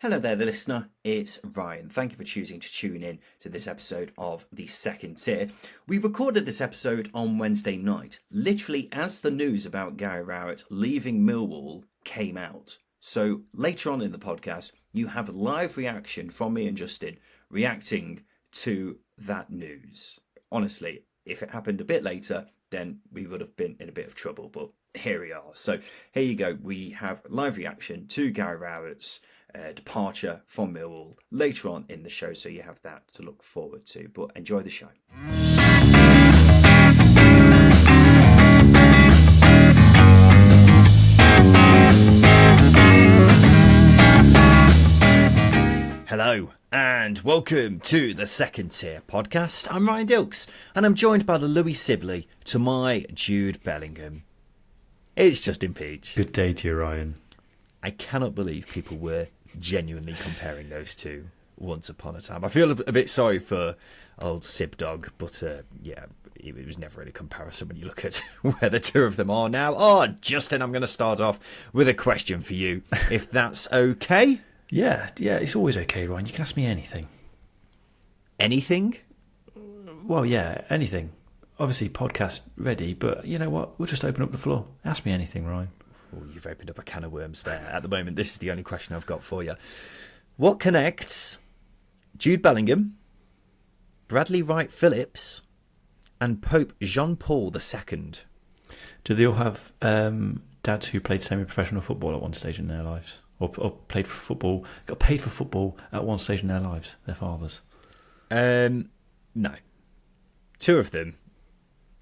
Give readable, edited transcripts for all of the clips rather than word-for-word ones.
Hello there, the listener. It's Ryan. Thank you for choosing to tune in to this episode of The Second Tier. We recorded this episode on Wednesday night, literally as the news about Gary Rowett leaving Millwall came out. So later on in the podcast, you have a live reaction from me and Justin reacting to that news. Honestly, if it happened a bit later, then we would have been in a bit of trouble, but here we are. So here you go. We have live reaction to Gary Rowett's departure from Millwall later on in the show, so you have that to look forward to. But enjoy the show. Hello and welcome to the Second Tier podcast. I'm Ryan Dilks and I'm joined by the Louis Sibley to my Jude Bellingham. It's Justin Peach. Good day to you, Ryan. I cannot believe people were genuinely comparing those two once upon a time. I feel a bit sorry for old Sib Dog, but yeah, it was never really a comparison when you look at where the two of them are now. Oh, Justin, I'm going to start off with a question for you, if that's okay. Yeah, it's always okay, Ryan. You can ask me anything. Anything? Well, yeah, anything. Obviously, podcast ready, but you know what? We'll just open up the floor. Ask me anything, Ryan. Oh, you've opened up a can of worms there. At the moment, this is the only question I've got for you. What connects Jude Bellingham, Bradley Wright Phillips, and Pope Jean-Paul II? Do they all have dads who played semi-professional football at one stage in their lives? Or played for football, got paid for football at one stage in their lives, their fathers? No. Two of them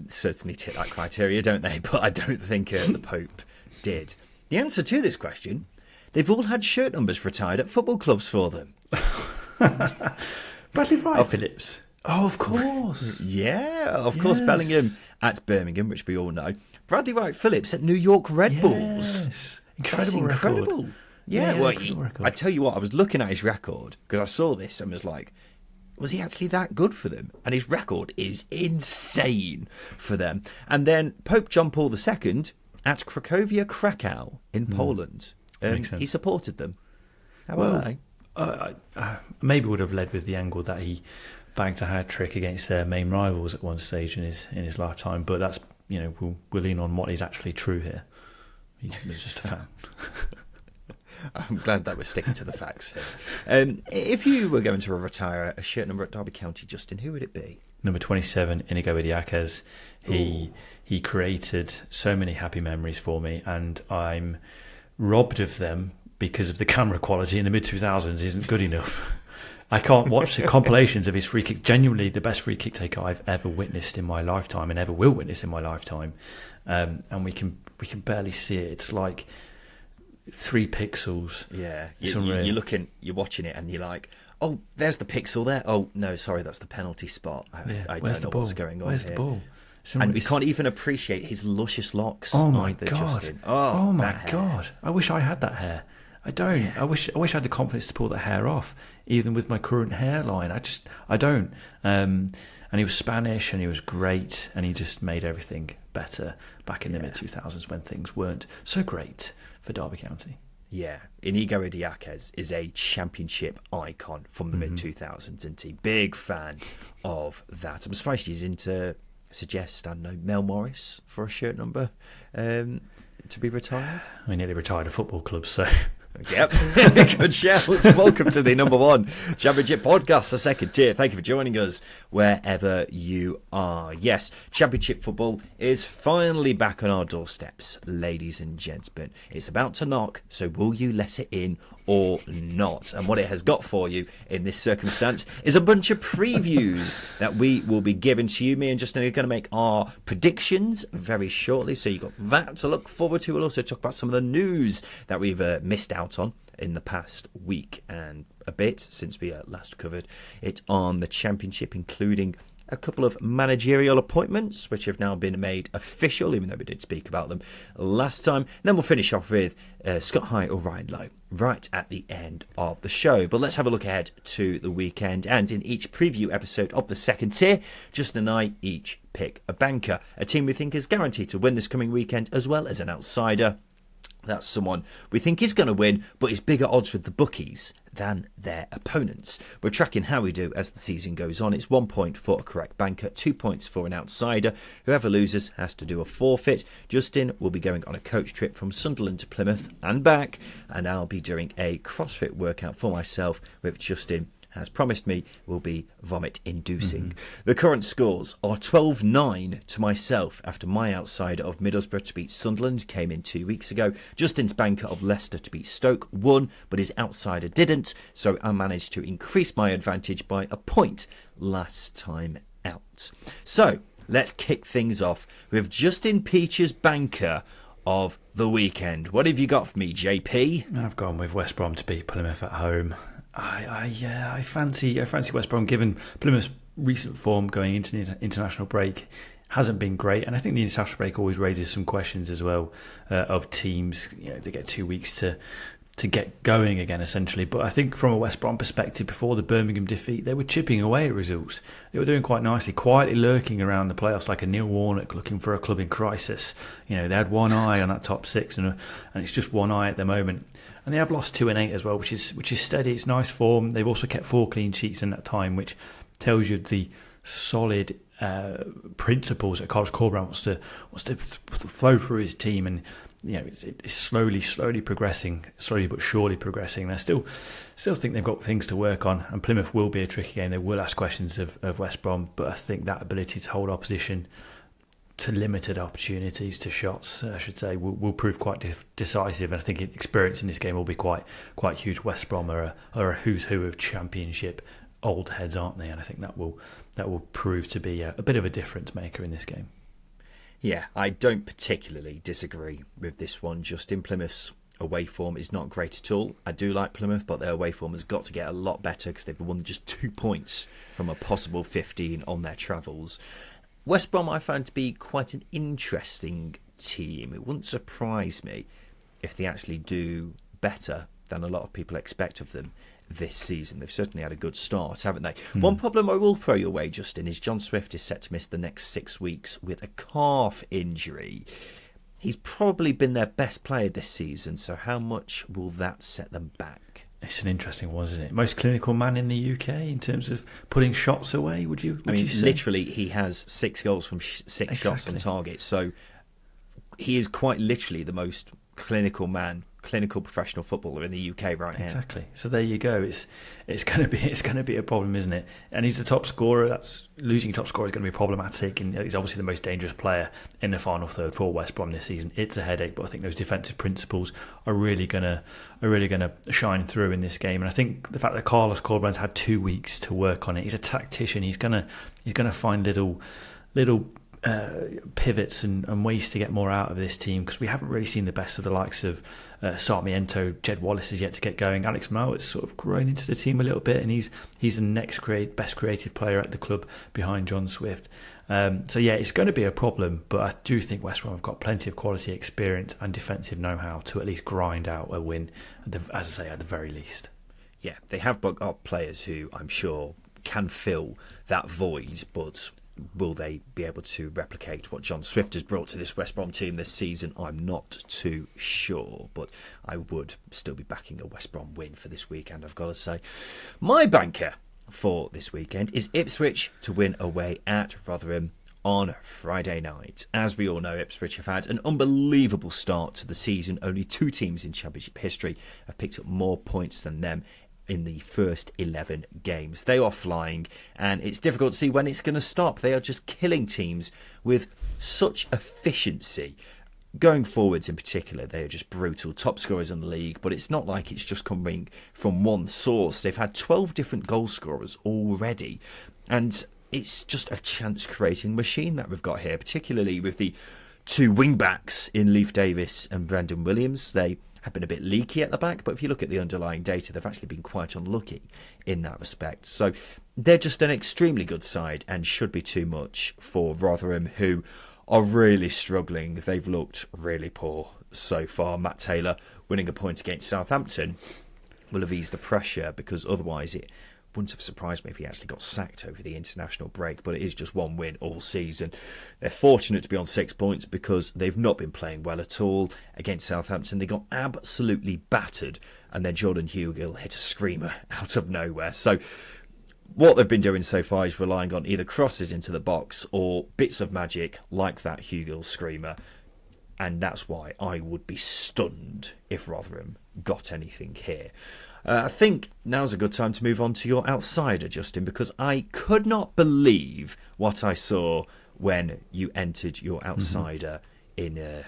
certainly tick that criteria, don't they? But I don't think the Pope did. The answer to this question, they've all had shirt numbers retired at football clubs for them. Bradley Wright Phillips. Oh, of course. Yeah, of course. Bellingham at Birmingham, which we all know. Bradley Wright Phillips at New York Red Bulls. Incredible record. Yeah, well, I tell you what, I was looking at his record because I saw this and was like, was he actually that good for them? And his record is insane for them. And then Pope John Paul II at Cracovia Krakow in Poland. He supported them. How about they? Maybe would have led with the angle that he bagged a hat trick against their main rivals at one stage in his lifetime. But that's, we'll lean on what is actually true here. He was just a fan. I'm glad that we're sticking to the facts here. If you were going to retire a shirt number at Derby County, Justin, who would it be? Number 27, Inigo Idiaquez. He created so many happy memories for me, and I'm robbed of them because of the camera quality in the mid-2000s isn't good enough. I can't watch the compilations of his free kick. Genuinely the best free kick taker I've ever witnessed in my lifetime and ever will witness in my lifetime. And we can barely see it. It's like 3 pixels. Yeah, you're watching it and you're like, oh, there's the pixel there. Oh, no, sorry, that's the penalty spot. I don't know what's going on. Where's the ball? And we can't even appreciate his luscious locks. Oh my either, God! Justin. Oh my God! I wish I had that hair. I don't. Yeah. I wish I had the confidence to pull that hair off, even with my current hairline. I don't. And he was Spanish, and he was great, and he just made everything better back in the mid-2000s when things weren't so great for Derby County. Yeah, Inigo Idiaquez is a championship icon from the mid-2000s, isn't he? Big fan of that. I'm surprised you didn't suggest, I don't know, Mel Morris for a shirt number to be retired. We nearly retired a football club, so... Yep, good shout. Welcome to the number 1 Championship podcast, the Second Tier. Thank you for joining us wherever you are. Yes, Championship football is finally back on our doorsteps, ladies and gentlemen. It's about to knock, so will you let it in or not? And what it has got for you in this circumstance is a bunch of previews that we will be giving to you. Me and Justin are going to make our predictions very shortly, so you've got that to look forward to. We'll also talk about some of the news that we've missed out on in the past week and a bit since we last covered it on the Championship, including a couple of managerial appointments which have now been made official, even though we did speak about them last time. And then we'll finish off with Scott High or Ryan Lowe right at the end of the show. But let's have a look ahead to the weekend, and in each preview episode of the Second Tier, Justin and I each pick a banker, a team we think is guaranteed to win this coming weekend, as well as an outsider. That's someone we think is going to win, but is bigger odds with the bookies than their opponents. We're tracking how we do as the season goes on. It's 1 point for a correct banker, 2 points for an outsider. Whoever loses has to do a forfeit. Justin will be going on a coach trip from Sunderland to Plymouth and back, and I'll be doing a CrossFit workout for myself, which Justin has promised me will be vomit-inducing. The current scores are 12-9 to myself after my outsider of Middlesbrough to beat Sunderland came in 2 weeks ago. Justin's banker of Leicester to beat Stoke won, but his outsider didn't, so I managed to increase my advantage by a point last time out. So, let's kick things off with Justin Peach's banker of the weekend. What have you got for me, JP? I've gone with West Brom to beat Plymouth at home. I fancy West Brom, given Plymouth's recent form going into the international break hasn't been great, and I think the international break always raises some questions as well of teams. They get 2 weeks to get going again, essentially. But I think from a West Brom perspective, before the Birmingham defeat, they were chipping away at results. They were doing quite nicely, quietly lurking around the playoffs like a Neil Warnock looking for a club in crisis. They had one eye on that top six, and it's just one eye at the moment. And they have lost 2 and 8 as well, which is steady. It's nice form. They've also kept 4 clean sheets in that time, which tells you the solid principles that Carlos Corberán wants to flow through his team. And it's slowly progressing, slowly but surely progressing. I still think they've got things to work on, and Plymouth will be a tricky game. They will ask questions of West Brom, but I think that ability to hold opposition to limited opportunities to shots, I should say, will prove quite decisive. And I think experience in this game will be quite huge. West Brom are a who's who of Championship old heads, aren't they? And I think that will prove to be a bit of a difference maker in this game. Yeah, I don't particularly disagree with this one. Justin, Plymouth's away form is not great at all. I do like Plymouth, but their away form has got to get a lot better because they've won just 2 points from a possible 15 on their travels. West Brom I found to be quite an interesting team. It wouldn't surprise me if they actually do better than a lot of people expect of them this season. They've certainly had a good start, haven't they? One problem I will throw your way, Justin, is John Swift is set to miss the next 6 weeks with a calf injury. He's probably been their best player this season, so how much will that set them back? It's an interesting one, isn't it? Most clinical man in the UK in terms of putting shots away, would you say? Literally, he has 6 goals from 6 shots on target. So he is quite literally the most clinical professional footballer in the UK right now. Exactly. So there you go. It's going to be a problem, isn't it? And he's the top scorer. That's losing your top scorer is going to be problematic, and he's obviously the most dangerous player in the final third for West Brom this season. It's a headache, but I think those defensive principles are really going to shine through in this game. And I think the fact that Carlos Corberán's had 2 weeks to work on it. He's a tactician. He's going to find little pivots and ways to get more out of this team, because we haven't really seen the best of the likes of Sarmiento. Jed Wallace is yet to get going. Alex Mowatt's sort of grown into the team a little bit, and he's the next best creative player at the club behind John Swift. So yeah, it's going to be a problem, but I do think West Brom have got plenty of quality, experience and defensive know-how to at least grind out a win, as I say, at the very least. Yeah, they have got players who I'm sure can fill that void, but will they be able to replicate what John Swift has brought to this West Brom team this season? I'm not too sure, but I would still be backing a West Brom win for this weekend, I've got to say. My banker for this weekend is Ipswich to win away at Rotherham on Friday night. As we all know, Ipswich have had an unbelievable start to the season. Only 2 teams in Championship history have picked up more points than them in the first 11 games. They are flying, and it's difficult to see when it's going to stop. They are just killing teams with such efficiency. Going forwards in particular, they are just brutal. Top scorers in the league, but it's not like it's just coming from one source. They've had 12 different goal scorers already, and it's just a chance-creating machine that we've got here, particularly with the 2 wing-backs in Leif Davis and Brendan Williams. They have been a bit leaky at the back, but if you look at the underlying data, they've actually been quite unlucky in that respect. So they're just an extremely good side and should be too much for Rotherham, who are really struggling. They've looked really poor so far. Matt Taylor winning a point against Southampton will have eased the pressure, because otherwise it wouldn't have surprised me if he actually got sacked over the international break, but it is just one win all season. They're fortunate to be on 6 points because they've not been playing well at all. Against Southampton, they got absolutely battered, and then Jordan Hugill hit a screamer out of nowhere. So what they've been doing so far is relying on either crosses into the box or bits of magic like that Hugill screamer, and that's why I would be stunned if Rotherham got anything here. I think now's a good time to move on to your outsider, Justin, because I could not believe what I saw when you entered your outsider in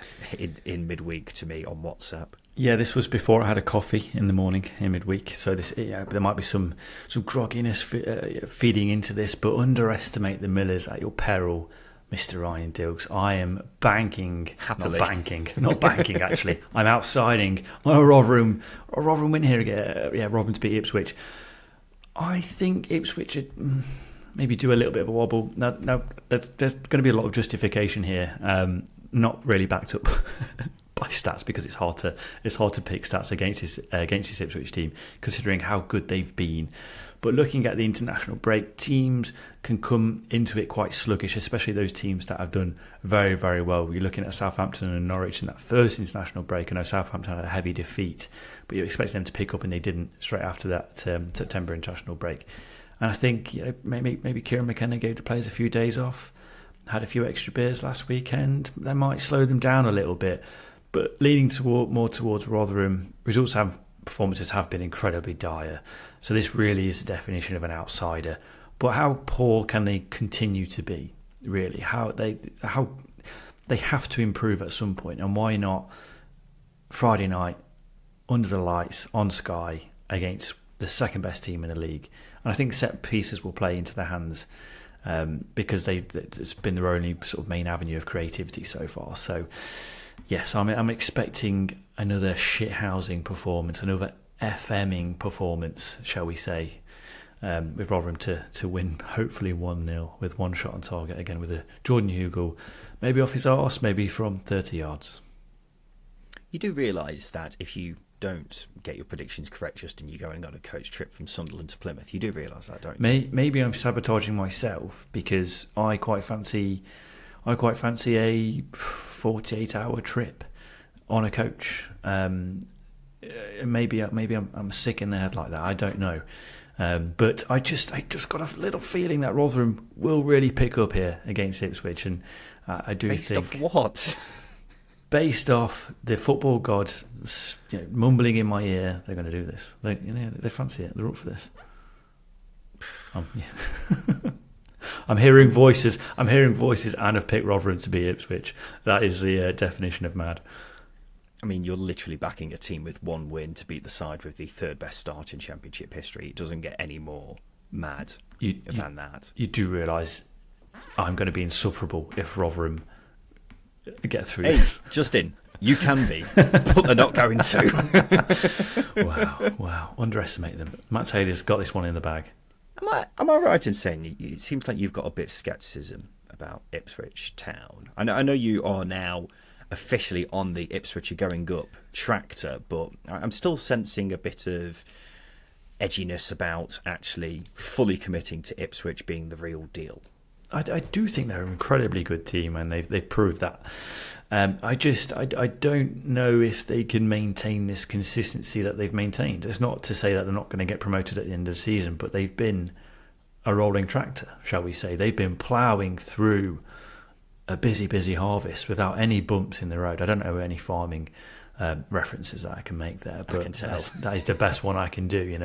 midweek to me on WhatsApp. Yeah, this was before I had a coffee in the morning in midweek, so there might be some grogginess feeding into this, but underestimate the Millers at your peril, Mr. Ryan Dilks. I am banking, happily. Not banking actually. I'm outsiding on a Rotherham win here again. Yeah, Rotherham to beat Ipswich. I think Ipswich would maybe do a little bit of a wobble. Now there's going to be a lot of justification here, not really backed up by stats, because it's hard to pick stats against this Ipswich team, considering how good they've been. But looking at the international break, teams can come into it quite sluggish, especially those teams that have done very, very well. You're looking at Southampton and Norwich in that first international break. I know Southampton had a heavy defeat, but you expect them to pick up, and they didn't straight after that September international break. And I think maybe Kieran McKenna gave the players a few days off, had a few extra beers last weekend. That might slow them down a little bit. But leaning more towards Rotherham, performances have been incredibly dire. So this really is the definition of an outsider. But how poor can they continue to be, really? How they have to improve at some point, and why not Friday night under the lights on Sky against the second best team in the league? And I think set pieces will play into their hands, because it's been their only sort of main avenue of creativity so far. So yes, I'm expecting another shithousing performance, another FMing performance, shall we say, with Rotherham to win hopefully 1-0 with one shot on target, again with a Jordan Hugill, maybe off his arse, maybe from 30 yards. You do realise that if you don't get your predictions correct, Justin, you're going on a coach trip from Sunderland to Plymouth. You do realise that, don't you? Maybe I'm sabotaging myself, because I quite fancy a 48-hour trip on a coach. Maybe I'm sick in the head like that. I don't know, but I just got a little feeling that Rotherham will really pick up here against Ipswich, and I do Based think. Based off what? Based off the football gods mumbling in my ear, they're going to do this. They fancy it. They're up for this. I'm hearing voices. And have picked Rotherham to beat Ipswich. That is the definition of mad. I mean, you're literally backing a team with one win to beat the side with the third best start in Championship history. It doesn't get any more mad than that. You do realise I'm going to be insufferable if Rotherham get through. Hey, Justin, you can be, but they're not going to. Wow. Underestimate them. Matt Taylor's got this one in the bag. Am I right in saying it seems like you've got a bit of scepticism about Ipswich Town? I know you are now officially on the Ipswich are going up tractor, but I'm still sensing a bit of edginess about actually fully committing to Ipswich being the real deal. I do think they're an incredibly good team, and they've proved that. I don't know if they can maintain this consistency that they've maintained. It's not to say that they're not going to get promoted at the end of the season, but they've been a rolling tractor, shall we say. They've been ploughing through a busy harvest without any bumps in the road. I don't know any farming references that I can make there, but that is the best one I can do.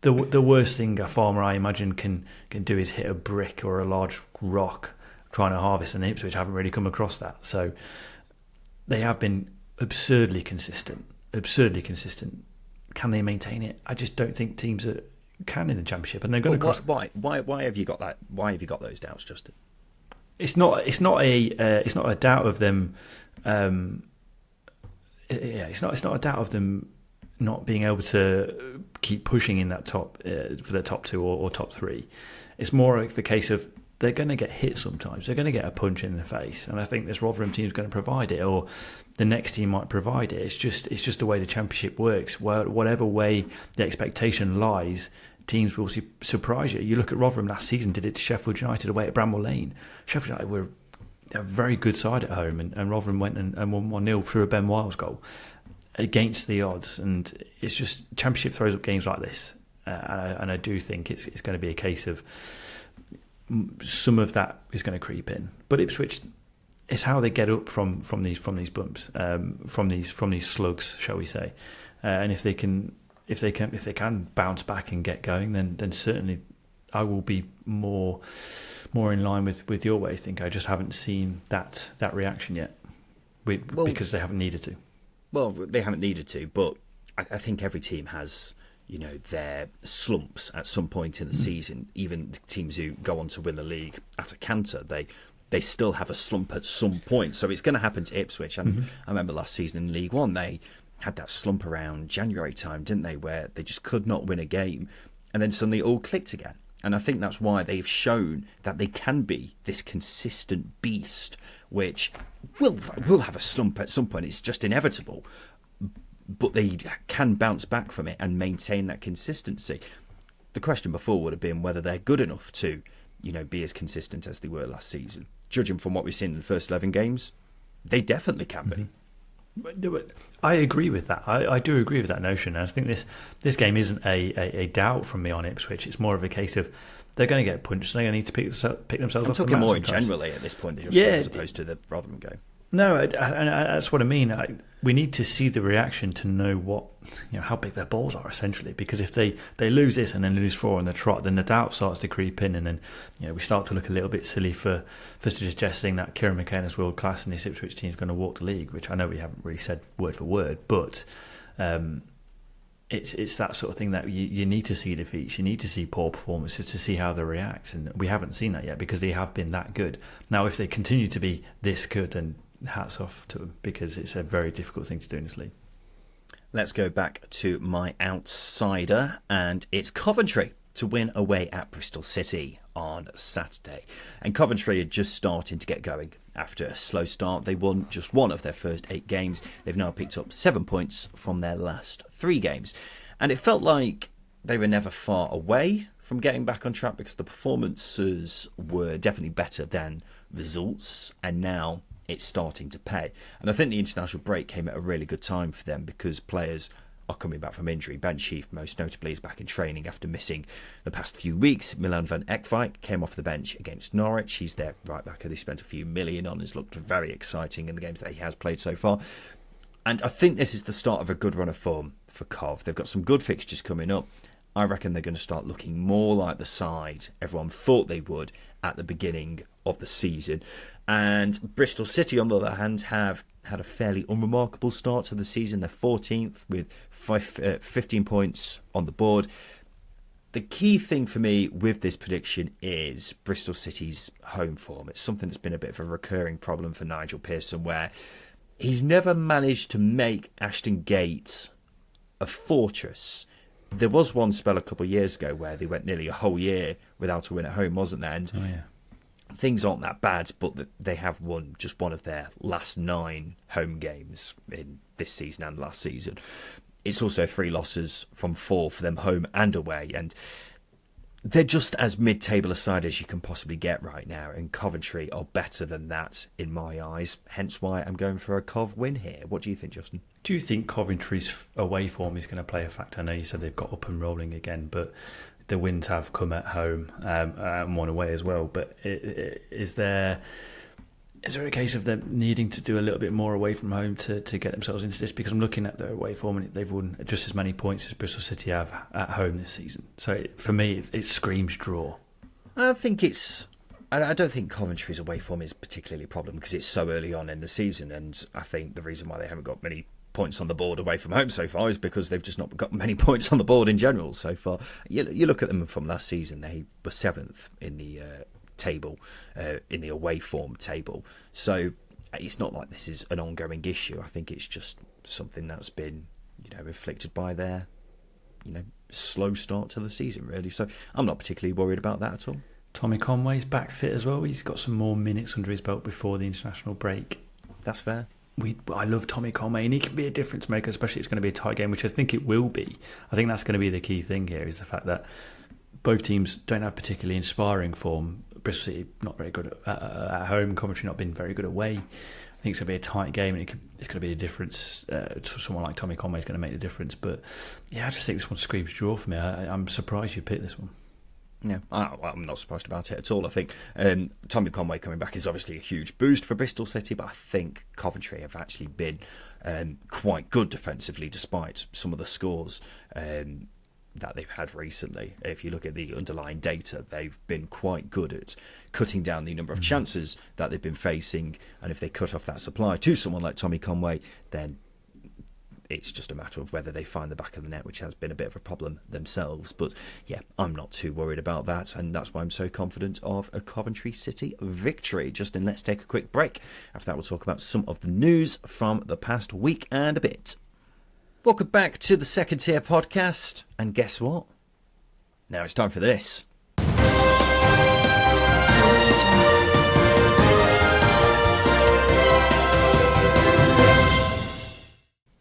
The worst thing a farmer, I imagine, can do is hit a brick or a large rock trying to harvest, and Ipswich haven't really come across that. So they have been absurdly consistent. Can they maintain it? I just don't think teams can in the Championship, and they're going to cross. Why have you got that? Why have you got those doubts, Justin? It's not a doubt of them. It's not a doubt of them not being able to keep pushing in that top for the top two or top three. It's more like the case of they're going to get hit sometimes. They're going to get a punch in the face, and I think this Rotherham team is going to provide it, or the next team might provide it. It's just the way the Championship works. Whatever way the expectation lies, teams will surprise you. You look at Rotherham last season, did it to Sheffield United away at Bramall Lane. Sheffield United were a very good side at home, and Rotherham went and won 1-0 through a Ben Wiles goal against the odds. And it's just, Championship throws up games like this, and I do think it's going to be a case of some of that is going to creep in. But Ipswich, it's how they get up from these bumps, from these slugs, shall we say? And if they can bounce back and get going, then certainly I will be more in line with your way. I think I just haven't seen that reaction yet, because they haven't needed to. Well, they haven't needed to, but I think every team has, their slumps at some point in the season. Even the teams who go on to win the league at a canter, they still have a slump at some point. So it's going to happen to Ipswich. And I remember last season in League One, they had that slump around January time, didn't they, where they just could not win a game, and then suddenly it all clicked again. And I think that's why they've shown that they can be this consistent beast, which will have a slump at some point. It's just inevitable. But they can bounce back from it and maintain that consistency. The question before would have been whether they're good enough to, be as consistent as they were last season. Judging from what we've seen in the first 11 games, they definitely can be. I agree with that. I do agree with that notion. And I think this game isn't a doubt from me on Ipswich. It's more of a case of they're going to get punched. They're going to need to pick themselves up. I'm talking more generally at this point, as opposed to the Rotherham game. No, that's what I mean. We need to see the reaction to know how big their balls are, essentially. Because if they lose this and then lose 4 on the trot, then the doubt starts to creep in, and then we start to look a little bit silly for suggesting that Kieran McKenna's world class and this Ipswich team is going to walk the league, which I know we haven't really said word for word, but it's that sort of thing that you need to see defeats, you need to see poor performances to see how they react, and we haven't seen that yet because they have been that good. Now, if they continue to be this good, then hats off to them, because it's a very difficult thing to do in this league. Let's go back to my outsider, and it's Coventry to win away at Bristol City on Saturday. And Coventry are just starting to get going. After a slow start, they won just 1 of their first 8 games. They've now picked up 7 points from their last 3 games. And it felt like they were never far away from getting back on track, because the performances were definitely better than results, and now it's starting to pay. And I think the international break came at a really good time for them, because players are coming back from injury. Ben Sheaf, most notably, is back in training after missing the past few weeks. Milan van Ewijk came off the bench against Norwich. He's their right backer. They spent a few million on. Has looked very exciting in the games that he has played so far. And I think this is the start of a good run of form for Cov. They've got some good fixtures coming up. I reckon they're going to start looking more like the side everyone thought they would at the beginning of the season. And Bristol City, on the other hand, have had a fairly unremarkable start to the season. They're 14th with 15 points on the board. The key thing for me with this prediction is Bristol City's home form. It's something that's been a bit of a recurring problem for Nigel Pearson, where he's never managed to make Ashton Gate a fortress. There was one spell a couple of years ago where they went nearly a whole year without a win at home, wasn't there? And things aren't that bad, but they have won just one of their last 9 home games in this season and last season. It's also 3 losses from 4 for them home and away, and they're just as mid-table a side as you can possibly get right now, and Coventry are better than that in my eyes, hence why I'm going for a Cov win here. What do you think, Justin? Do you think Coventry's away form is going to play a factor? I know you said they've got up and rolling again, but the wins have come at home and one away as well. But is there a case of them needing to do a little bit more away from home to get themselves into this? Because I'm looking at their away form and they've won just as many points as Bristol City have at home this season. So for me, it screams draw. I don't think Coventry's away form is particularly a problem because it's so early on in the season, and I think the reason why they haven't got many points on the board away from home so far is because they've just not got many points on the board in general so far. You look at them from last season, they were 7th in the table, in the away form table. So it's not like this is an ongoing issue. I think it's just something that's been, inflicted by their, slow start to the season, really. So I'm not particularly worried about that at all. Tommy Conway's back fit as well. He's got some more minutes under his belt before the international break. That's fair. I love Tommy Conway, and he can be a difference maker, especially if it's going to be a tight game, which I think it will be. I think that's going to be the key thing here, is the fact that both teams don't have particularly inspiring form. Bristol City not very good at home, Coventry not been very good away. I think it's going to be a tight game, and it's going to be a difference. Someone like Tommy Conway is going to make the difference. But yeah, I just think this one screams draw for me. I'm surprised you picked this one. Yeah, I'm not surprised about it at all. I think Tommy Conway coming back is obviously a huge boost for Bristol City, but I think Coventry have actually been quite good defensively, despite some of the scores that they've had recently. If you look at the underlying data, they've been quite good at cutting down the number of chances that they've been facing, and if they cut off that supply to someone like Tommy Conway, then it's just a matter of whether they find the back of the net, which has been a bit of a problem themselves. But yeah, I'm not too worried about that, and that's why I'm so confident of a Coventry City victory. Justin, let's take a quick break. After that, we'll talk about some of the news from the past week and a bit. Welcome back to the Second Tier Podcast, and guess what? Now it's time for this.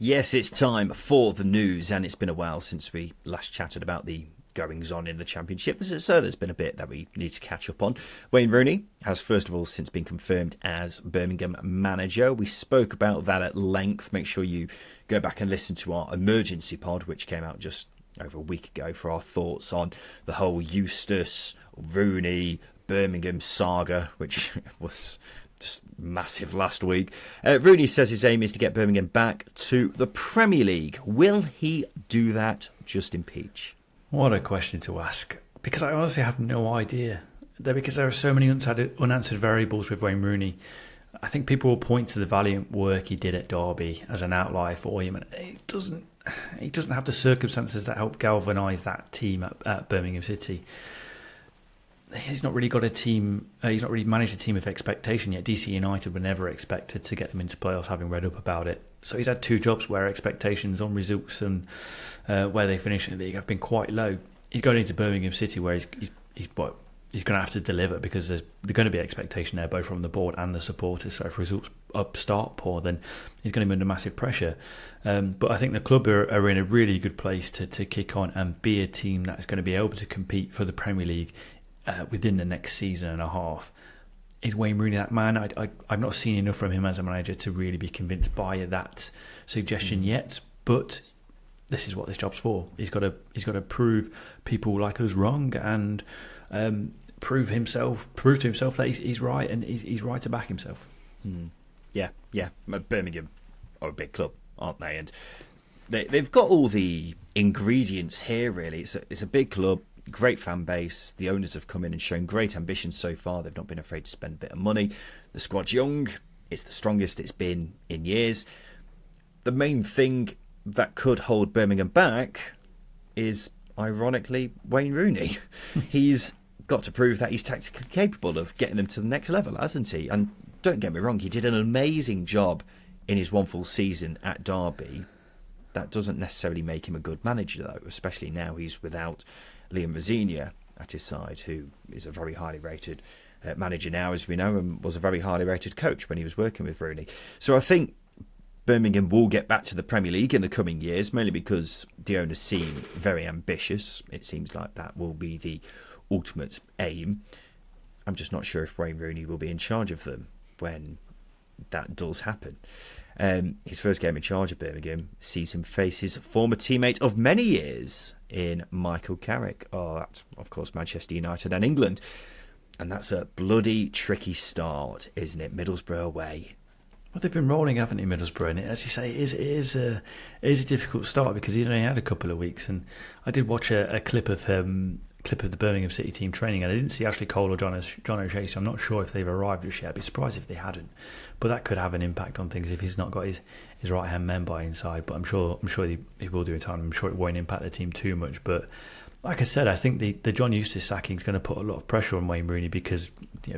Yes, it's time for the news, and it's been a while since we last chatted about the goings-on in the Championship, so there's been a bit that we need to catch up on. Wayne Rooney has, first of all, since been confirmed as Birmingham manager. We spoke about that at length. Make sure you go back and listen to our emergency pod, which came out just over a week ago, for our thoughts on the whole Eustace, Rooney, Birmingham saga, which was just massive last week. Rooney says his aim is to get Birmingham back to the Premier League. Will he do that, Justin Peach? What a question to ask, because I honestly have no idea. Because there are so many unanswered variables with Wayne Rooney. I think people will point to the valiant work he did at Derby as an outlier for him, and he doesn't have the circumstances that help galvanise that team at Birmingham City. He's not really got a team. He's not really managed a team of expectation yet. DC United were never expected to get them into playoffs, having read up about it. So he's had two jobs where expectations on results and where they finish in the league have been quite low. He's going into Birmingham City, where he's going to have to deliver, because there's going to be expectation there, both from the board and the supporters. So if results start poor, then he's going to be under massive pressure. But I think the club are in a really good place to kick on and be a team that's going to be able to compete for the Premier League within the next season and a half. Is Wayne Rooney that man? I've not seen enough from him as a manager to really be convinced by that suggestion yet. But this is what this job's for. He's got to prove people like us wrong, and prove to himself that he's right, and he's right to back himself. Yeah. Birmingham are a big club, aren't they? And they've got all the ingredients here. Really, it's a big club. Great fan base. The owners have come in and shown great ambition so far. They've not been afraid to spend a bit of money. The squad's young. It's the strongest it's been in years. The main thing that could hold Birmingham back is, ironically, Wayne Rooney. He's got to prove that he's tactically capable of getting them to the next level, hasn't he? And don't get me wrong, he did an amazing job in his one full season at Derby. That doesn't necessarily make him a good manager, though, especially now he's without Liam Rosenior at his side, who is a very highly rated manager now, as we know, and was a very highly rated coach when he was working with Rooney. So I think Birmingham will get back to the Premier League in the coming years, mainly because the owners seem very ambitious. It seems like that will be the ultimate aim. I'm just not sure if Wayne Rooney will be in charge of them when that does happen. His first game in charge of Birmingham sees him face his former teammate of many years in Michael Carrick. Oh, that's, of course, Manchester United and England. And that's a bloody tricky start, isn't it? Middlesbrough away. Well, they've been rolling, haven't they, Middlesbrough? And as you say, it is a difficult start, because he's only had a couple of weeks. And I did watch a clip of the Birmingham City team training, and I didn't see Ashley Cole or John O'Shea, so I'm not sure if they've arrived just yet. I'd be surprised if they hadn't. But that could have an impact on things if he's not got his right-hand men by inside. But I'm sure he will do in time. I'm sure it won't impact the team too much. But like I said, I think the John Eustace sacking is going to put a lot of pressure on Wayne Rooney, because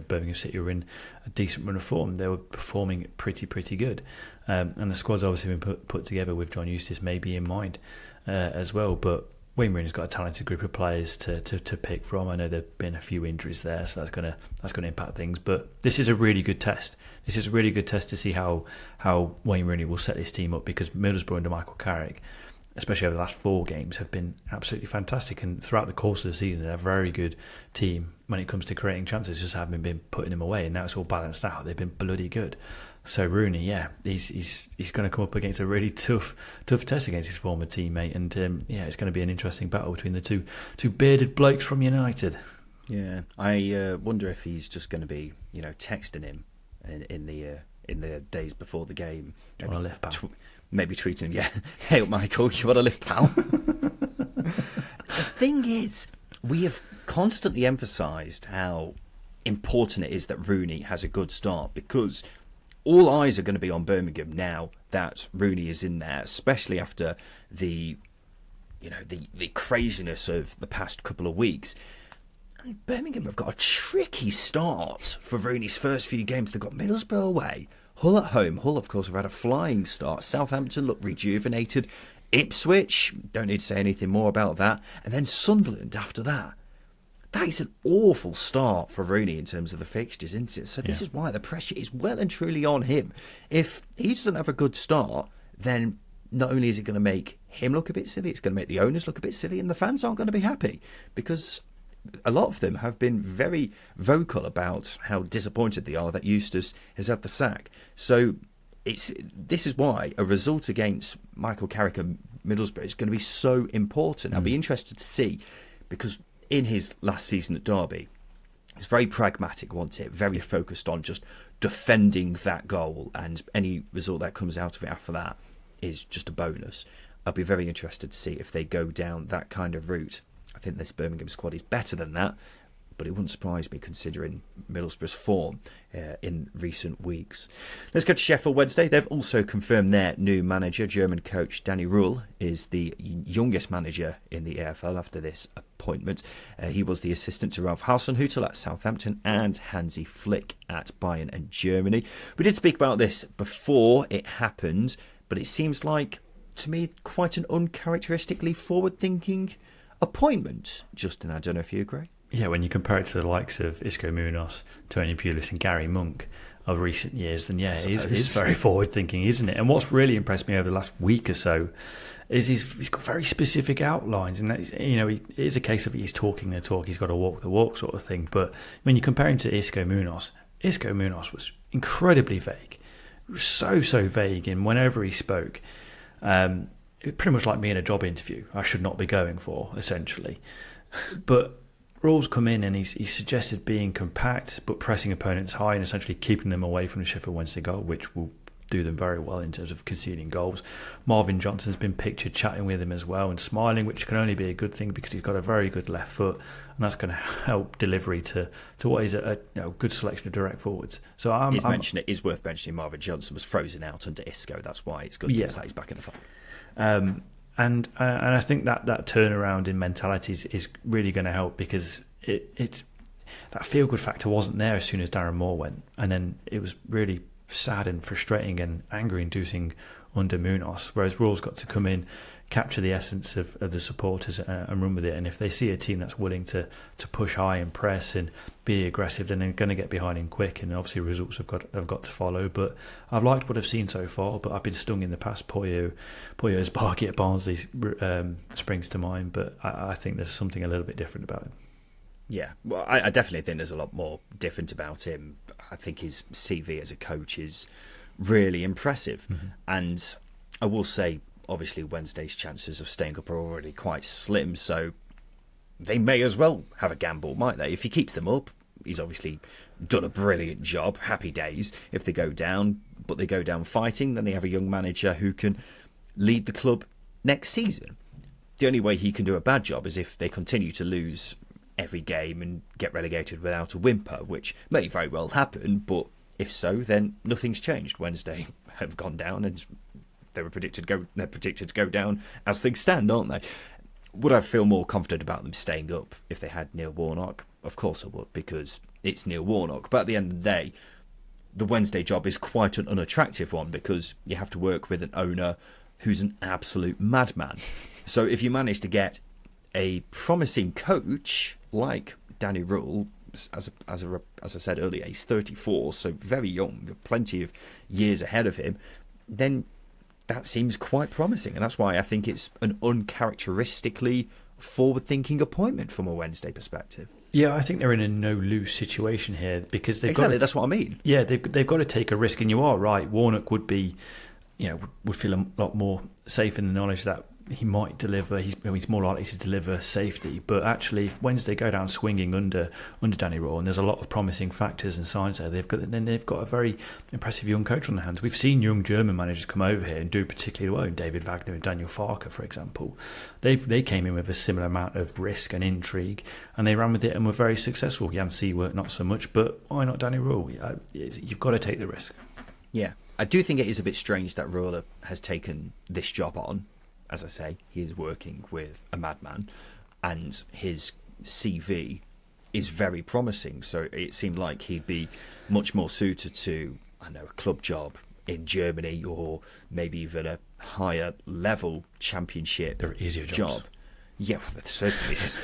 Birmingham City were in a decent run of form. They were performing pretty good. And the squad's obviously been put together with John Eustace maybe in mind as well. But Wayne Rooney's got a talented group of players to pick from. I know there've been a few injuries there, so that's gonna impact things. But this is a really good test. This is a really good test to see how Wayne Rooney will set this team up, because Middlesbrough under Michael Carrick, especially over the last 4 games, have been absolutely fantastic. And throughout the course of the season, they're a very good team when it comes to creating chances, just haven't been putting them away. And now it's all balanced out. They've been bloody good. So Rooney, yeah, he's going to come up against a really tough test against his former teammate. And it's going to be an interesting battle between the two bearded blokes from United. Yeah, I wonder if he's just going to be, texting him in the days before the game. Do you want a lift, pal? Maybe tweeting him, yeah, hey up, Michael, you want a lift, pal? The thing is, we have constantly emphasised how important it is that Rooney has a good start, because all eyes are going to be on Birmingham now that Rooney is in there, especially after the craziness of the past couple of weeks. And Birmingham have got a tricky start for Rooney's first few games. They've got Middlesbrough away, Hull at home. Hull, of course, have had a flying start. Southampton look rejuvenated. Ipswich, don't need to say anything more about that. And then Sunderland after that. That is an awful start for Rooney in terms of the fixtures, isn't it? So this is why the pressure is well and truly on him. If he doesn't have a good start, then not only is it going to make him look a bit silly, it's going to make the owners look a bit silly, and the fans aren't going to be happy, because a lot of them have been very vocal about how disappointed they are that Eustace has had the sack. So this is why a result against Michael Carrick and Middlesbrough is going to be so important. I'll be interested to see, because in his last season at Derby, he's very pragmatic, wasn't it? Very focused on just defending that goal, and any result that comes out of it after that is just a bonus. I'll be very interested to see if they go down that kind of route. I think this Birmingham squad is better than that, but it wouldn't surprise me considering Middlesbrough's form in recent weeks. Let's go to Sheffield Wednesday. They've also confirmed their new manager. German coach Tony Ruhl is the youngest manager in the EFL after this appointment. He was the assistant to Ralph Hasenhüttl at Southampton and Hansi Flick at Bayern and Germany. We did speak about this before it happened, but it seems like, to me, quite an uncharacteristically forward-thinking appointment. Justin, I don't know if you agree. Yeah, when you compare it to the likes of Isco Munoz, Tony Pulis and Gary Monk of recent years, then yeah, it is very forward-thinking, isn't it? And what's really impressed me over the last week or so is he's got very specific outlines, and that it is a case of he's talking the talk, he's got to walk the walk sort of thing. But when you compare him to Isco Munoz was incredibly vague, so vague in whenever he spoke. Pretty much like me in a job interview, I should not be going for, essentially. But Ruhl's come in and he's suggested being compact but pressing opponents high and essentially keeping them away from the Sheffield Wednesday goal, which will do them very well in terms of conceding goals. Marvin Johnson's been pictured chatting with him as well and smiling, which can only be a good thing because he's got a very good left foot, and that's going to help delivery to what is a good selection of direct forwards. So it is worth mentioning Marvin Johnson was frozen out under Isco. That's why it's good that he's back in the fight. And I think that turnaround in mentality is really going to help, because it's that feel good factor wasn't there as soon as Darren Moore went, and then it was really sad and frustrating and anger inducing under Munoz, whereas Ruhl's got to come in, capture the essence of the supporters and run with it. And if they see a team that's willing to push high and press and be aggressive, then they're going to get behind him quick, and obviously results have got to follow. But I've liked what I've seen so far, but I've been stung in the past. Poyo's Barky at Barnsley springs to mind, but I think there's something a little bit different about him. Yeah, well, I definitely think there's a lot more different about him. I think his CV as a coach is really impressive. Mm-hmm. And I will say, obviously, Wednesday's chances of staying up are already quite slim, so they may as well have a gamble, might they? If he keeps them up, he's obviously done a brilliant job. Happy days. If they go down, but they go down fighting, then they have a young manager who can lead the club next season. The only way he can do a bad job is if they continue to lose every game and get relegated without a whimper, which may very well happen, but if so, then nothing's changed. Wednesday have gone down, and they're predicted to go down as things stand, aren't they? Would I feel more confident about them staying up if they had Neil Warnock? Of course I would, because it's Neil Warnock. But at the end of the day, the Wednesday job is quite an unattractive one, because you have to work with an owner who's an absolute madman. So if you manage to get a promising coach like Danny Ruhl, as I said earlier, he's 34, so very young, plenty of years ahead of him, then that seems quite promising. And that's why I think it's an uncharacteristically forward-thinking appointment from a Wednesday perspective. Yeah, I think they're in a no-lose situation here because they've exactly, got to, that's what I mean. Yeah, they've got to take a risk, and you are right. Warnock would be, would feel a lot more safe in the knowledge that he might deliver. He's more likely to deliver safety. But actually, if Wednesday go down swinging under Danny Rowe, and there's a lot of promising factors and signs there, they've got a very impressive young coach on their hands. We've seen young German managers come over here and do particularly well. David Wagner and Daniel Farke, for example, they came in with a similar amount of risk and intrigue, and they ran with it and were very successful. Jan Siewert not so much, but why not Danny Rowe? You've got to take the risk. Yeah, I do think it is a bit strange that Roller has taken this job on. As I say, he is working with a madman, and his CV is very promising. So it seemed like he'd be much more suited to, I know, a club job in Germany, or maybe even a higher level championship There are easier job. jobs. Yeah, well, there certainly is.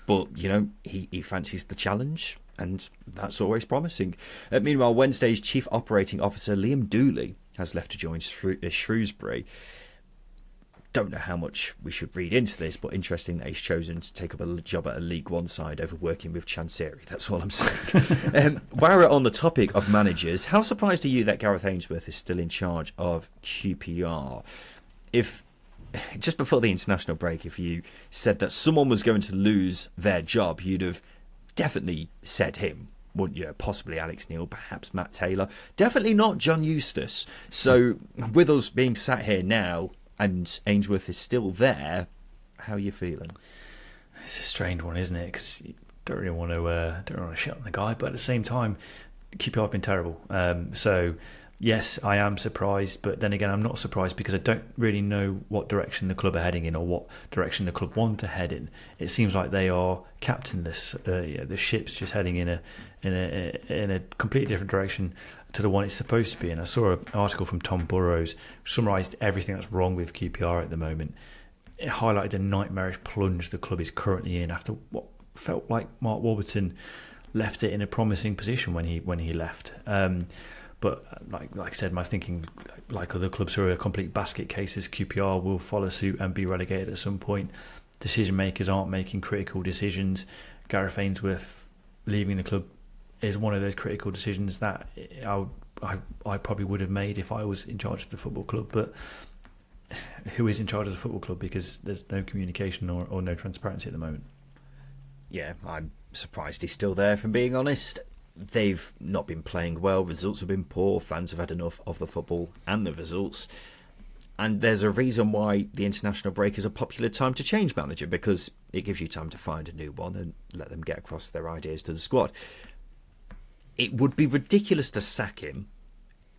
But, he fancies the challenge, and that's always promising. Meanwhile, Wednesday's Chief Operating Officer, Liam Dooley, has left to join Shrewsbury. Don't know how much we should read into this, but interesting that he's chosen to take up a job at a League One side over working with Chancery. That's all I'm saying. While we're on the topic of managers, how surprised are you that Gareth Ainsworth is still in charge of QPR? If just before the international break, if you said that someone was going to lose their job, you'd have definitely said him, wouldn't you? Possibly Alex Neil, perhaps Matt Taylor. Definitely not John Eustace. So with us being sat here now, and Ainsworth is still there, how are you feeling? It's a strange one, isn't it? Because you don't really want to shit on the guy, but at the same time, QPR have been terrible. So yes, I am surprised, but then again, I'm not surprised because I don't really know what direction the club are heading in or what direction the club want to head in. It seems like they are captainless. The ship's just heading in a completely different direction to the one it's supposed to be. And I saw an article from Tom Burrows summarised everything that's wrong with QPR at the moment. It highlighted the nightmarish plunge the club is currently in after what felt like Mark Warburton left it in a promising position when he left. But like I said, my thinking, like other clubs who are complete basket cases, QPR will follow suit and be relegated at some point. Decision makers aren't making critical decisions. Gareth Ainsworth leaving the club is one of those critical decisions that I probably would have made if I was in charge of the football club. But who is in charge of the football club? Because there's no communication or no transparency at the moment. Yeah, I'm surprised he's still there, if I'm being honest. They've not been playing well. Results have been poor. Fans have had enough of the football and the results. And there's a reason why the international break is a popular time to change manager, because it gives you time to find a new one and let them get across their ideas to the squad. It would be ridiculous to sack him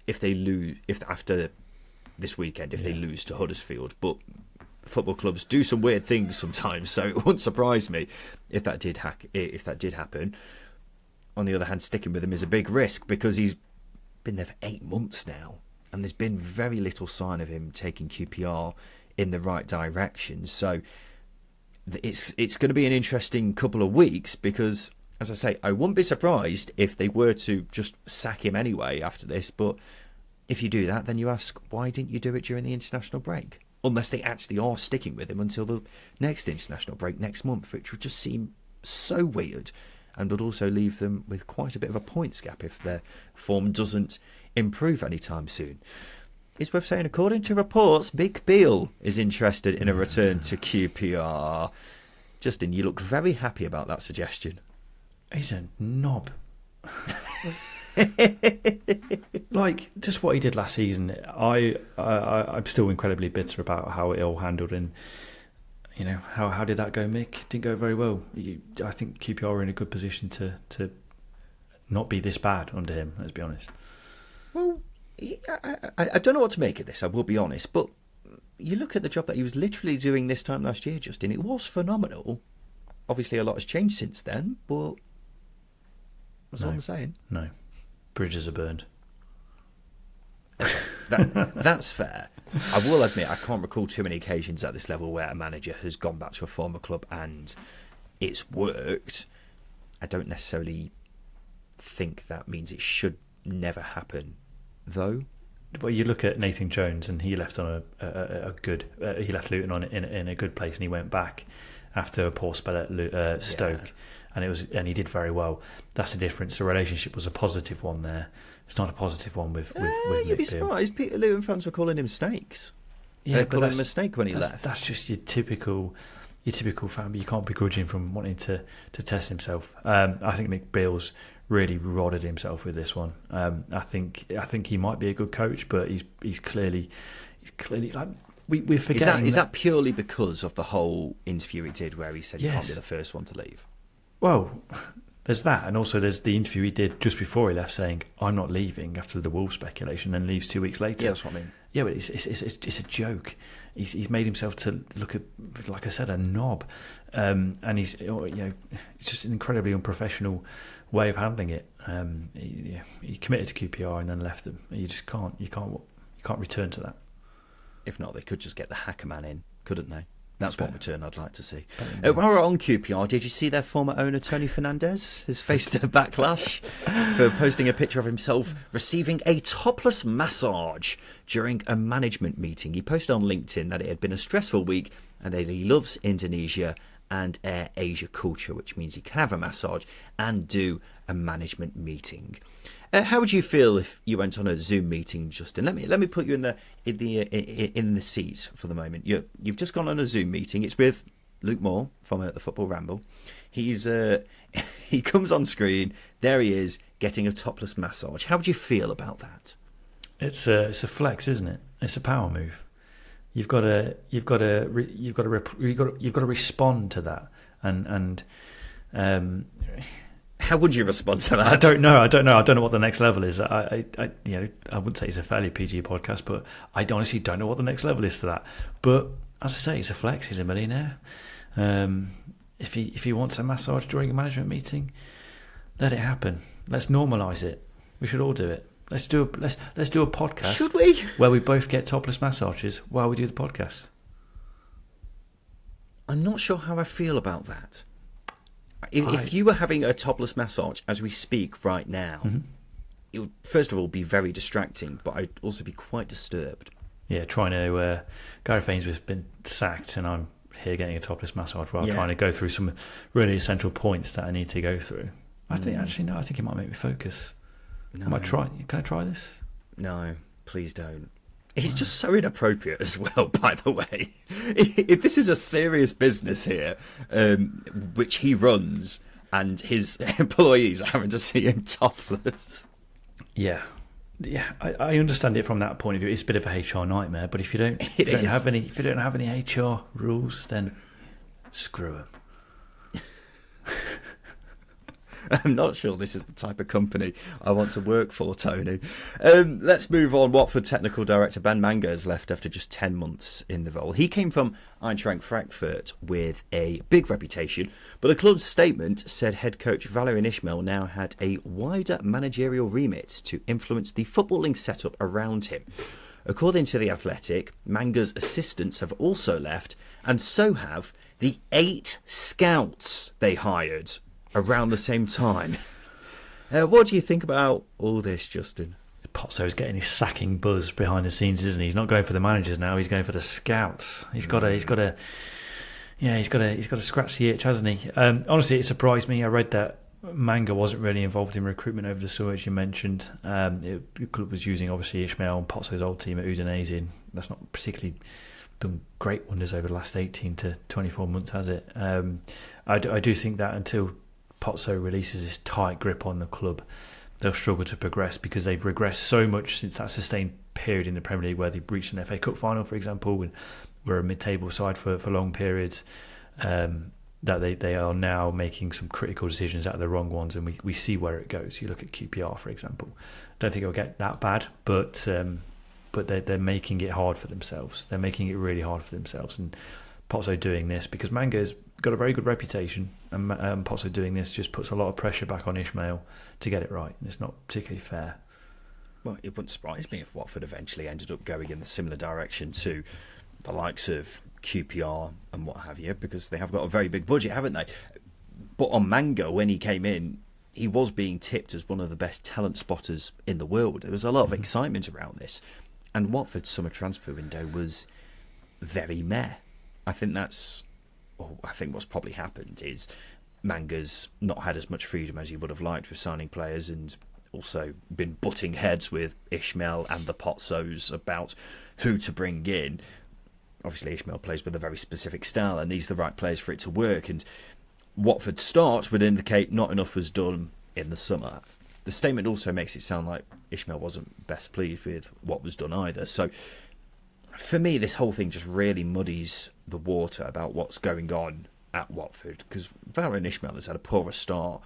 if they lose, if after this weekend, if they lose to Huddersfield. But football clubs do some weird things sometimes, so it wouldn't surprise me if that did happen. On the other hand, sticking with him is a big risk because he's been there for 8 months now, and there's been very little sign of him taking QPR in the right direction. So it's going to be an interesting couple of weeks because, as I say, I wouldn't be surprised if they were to just sack him anyway after this. But if you do that, then you ask, why didn't you do it during the international break? Unless they actually are sticking with him until the next international break next month, which would just seem so weird and would also leave them with quite a bit of a points gap if their form doesn't improve anytime soon. It's worth saying, according to reports, Big Beal is interested in a return to QPR. Justin, you look very happy about that suggestion. He's a knob. Like, just what he did last season, I'm still incredibly bitter about how it all handled. And, you know, how did that go, Mick? Didn't go very well. I think QPR are in a good position to not be this bad under him, let's be honest. Well, I don't know what to make of this, I will be honest, but you look at the job that he was literally doing this time last year, Justin, it was phenomenal. Obviously a lot has changed since then, but that's all I'm saying. No. Bridges are burned. That's fair. I will admit, I can't recall too many occasions at this level where a manager has gone back to a former club and it's worked. I don't necessarily think that means it should never happen, though. Well, you look at Nathan Jones, and he left on a good. He left Luton on in a good place, and he went back after a poor spell at Stoke, and he did very well. That's the difference. The relationship was a positive one there. It's not a positive one with you'd be surprised. Peter Luton fans were calling him snakes. Yeah, calling him a snake when he left. That's just your typical fan. But you can't begrudge him from wanting to test himself. I think Mick Beale's really rodded himself with this one. I think he might be a good coach, but he's clearly like we're forgetting. Is that purely because of the whole interview he did where he said you Yes. can't be the first one to leave? Well, there's that, and also there's the interview he did just before he left, saying I'm not leaving after the Wolves speculation, and leaves 2 weeks later. Yeah, that's what I mean. Yeah, but it's a joke. He's made himself to look at, like I said, a knob, and he's it's just an incredibly unprofessional way of handling it. He committed to QPR and then left them. You just can't return to that. If not, they could just get the hacker man in, couldn't they? That's one return I'd like to see. While we're on QPR, did you see their former owner, Tony Fernandes, has faced a backlash for posting a picture of himself receiving a topless massage during a management meeting? He posted on LinkedIn that it had been a stressful week and that he loves Indonesia and Air Asia culture, which means he can have a massage and do a management meeting. How would you feel if you went on a Zoom meeting, Justin? Let me put you in the seat for the moment. You've just gone on a Zoom meeting. It's with Luke Moore from the Football Ramble. He comes on screen. There he is getting a topless massage. How would you feel about that? It's a flex, isn't it? It's a power move. You've got to respond to that, and how would you respond to that? I don't know. I don't know what the next level is. I wouldn't say it's a fairly PG podcast, but I honestly don't know what the next level is to that. But as I say, it's a flex. He's a millionaire. If he wants a massage during a management meeting, let it happen. Let's normalise it. We should all do it. Let's do a podcast. Should we? Where we both get topless massages while we do the podcast. I'm not sure how I feel about that. If you were having a topless massage as we speak right now, it would first of all be very distracting, but I'd also be quite disturbed. Yeah, trying to Gareth Ainsworth's been sacked, and I'm here getting a topless massage while trying to go through some really essential points that I need to go through. I think it might make me focus. No. I might try. Can I try this? No, please don't. It's just so inappropriate as well, by the way. If this is a serious business here, which he runs, and his employees are having to see him topless. Yeah, I understand it from that point of view. It's a bit of a HR nightmare, but if you don't have any HR rules, then screw them. I'm not sure this is the type of company I want to work for, Tony. Let's move on. Watford technical director Ben Manga has left after just 10 months in the role. He came from Eintracht Frankfurt with a big reputation, but the club's statement said head coach Valérien Ismaël now had a wider managerial remit to influence the footballing setup around him. According to The Athletic, Manga's assistants have also left, and so have the 8 scouts they hired around the same time. What do you think about all this, Justin? Pozzo's getting his sacking buzz behind the scenes, isn't he? He's not going for the managers now. He's going for the scouts. He's got to scratch the itch, hasn't he? Honestly, it surprised me. I read that Manga wasn't really involved in recruitment over the summer, as you mentioned. The club was using obviously Ismaël and Pozzo's old team at Udinese, and that's not particularly done great wonders over the last 18 to 24 months, has it? I do think that until Pozzo releases his tight grip on the club, they'll struggle to progress, because they've regressed so much since that sustained period in the Premier League where they reached an FA Cup final, for example, and were a mid-table side for long periods, that they are now making some critical decisions out of the wrong ones, and we see where it goes. You look at QPR, for example. Don't think it'll get that bad, but they're making it hard for themselves. They're making it really hard for themselves, and Pozzo doing this, because Manga's got a very good reputation, and Pozzo doing this just puts a lot of pressure back on Ismaël to get it right, and it's not particularly fair. well, it wouldn't surprise me if Watford eventually ended up going in a similar direction to the likes of QPR and what have you, because they have got a very big budget, haven't they? But on Manga, when he came in, he was being tipped as one of the best talent spotters in the world. There was a lot of excitement around this. And Watford's summer transfer window was very meh. I think what's probably happened is Manga's not had as much freedom as he would have liked with signing players, and also been butting heads with Ishmael and the Pozzos about who to bring in. Obviously, Ishmael plays with a very specific style, and he's the right players for it to work. And Watford's start would indicate not enough was done in the summer. The statement also makes it sound like Ishmael wasn't best pleased with what was done either. So, for me, this whole thing just really muddies the water about what's going on at Watford, because Valérien Ismaël has had a poorer start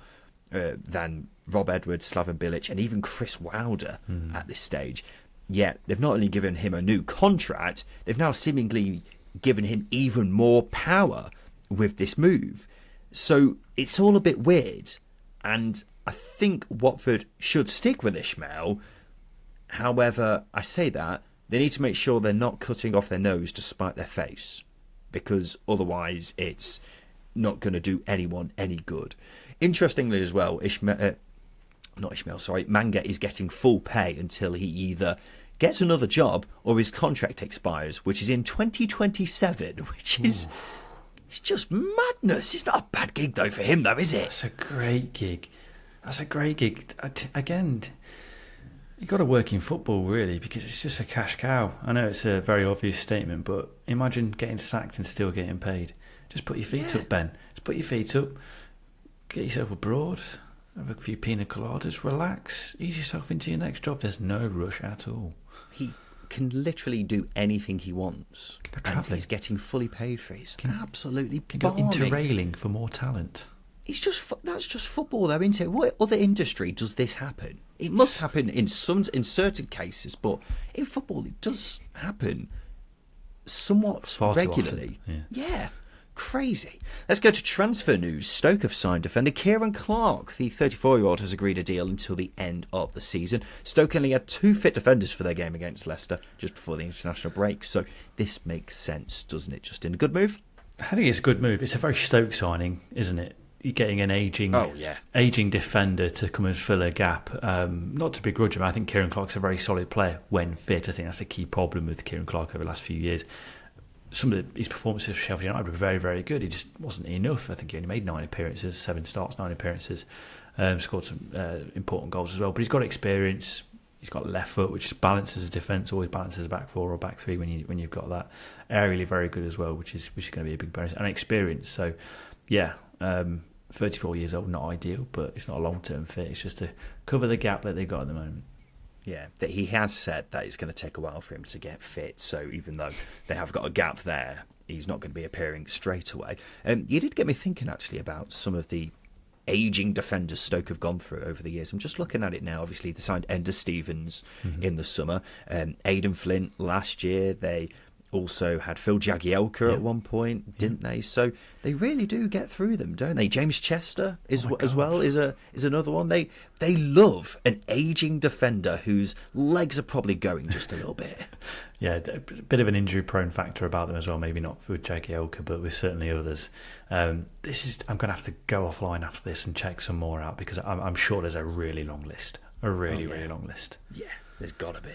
than Rob Edwards, Slaven Bilic, and even Chris Wilder at this stage. Yet they've not only given him a new contract, they've now seemingly given him even more power with this move. So it's all a bit weird, and I think Watford should stick with Ismaël. However, I say that they need to make sure they're not cutting off their nose to spite their face, because otherwise it's not going to do anyone any good. Interestingly as well, Manga is getting full pay until he either gets another job or his contract expires, which is in 2027, which is it's just madness. It's not a bad gig though for him though, is it? That's a great gig. Again, you've got to work in football, really, because it's just a cash cow. I know it's a very obvious statement, but imagine getting sacked and still getting paid. Just put your feet up, Ben. Just put your feet up. Get yourself abroad. Have a few pina coladas. Relax. Ease yourself into your next job. There's no rush at all. He can literally do anything he wants. And he's getting fully paid for it. It's absolutely can go interrailing for more talent. That's just football, though, isn't it? What other industry does this happen? It must happen in certain cases, but in football it does happen somewhat far regularly. Too often. Yeah, crazy. Let's go to transfer news. Stoke have signed defender Kieran Clark. The 34-year-old has agreed a deal until the end of the season. Stoke only had 2 fit defenders for their game against Leicester just before the international break, so this makes sense, doesn't it, Justin? A good move? I think it's a good move. It's a very Stoke signing, isn't it? You're getting an aging defender to come and fill a gap. Not to begrudge him, I think Kieran Clark's a very solid player when fit. I think that's a key problem with Kieran Clark over the last few years. Some of his performances for Sheffield United were very, very good. He just wasn't enough. I think he only made 9 appearances, 7 starts, 9 appearances. Scored some important goals as well. But he's got experience. He's got left foot, which balances a defence, always balances a back 4 or back 3 when you've got that. Aerially very good as well, which is going to be a big bonus. And experience. So, yeah. 34 years old, not ideal, but it's not a long-term fit. It's just to cover the gap that they've got at the moment. Yeah, that he has said that it's going to take a while for him to get fit. So even though they have got a gap there, he's not going to be appearing straight away. You did get me thinking, actually, about some of the ageing defenders Stoke have gone through over the years. I'm just looking at it now. Obviously, they signed Ender Stevens in the summer. Aidan Flint last year. They also had Phil Jagielka at one point, didn't they? So they really do get through them, don't they? James Chester as well is another one. They love an ageing defender whose legs are probably going just a little bit. Yeah, a bit of an injury-prone factor about them as well. Maybe not with Jagielka, but with certainly others. I'm going to have to go offline after this and check some more out, because I'm sure there's a really long list. Really long list. Yeah. There's got to be.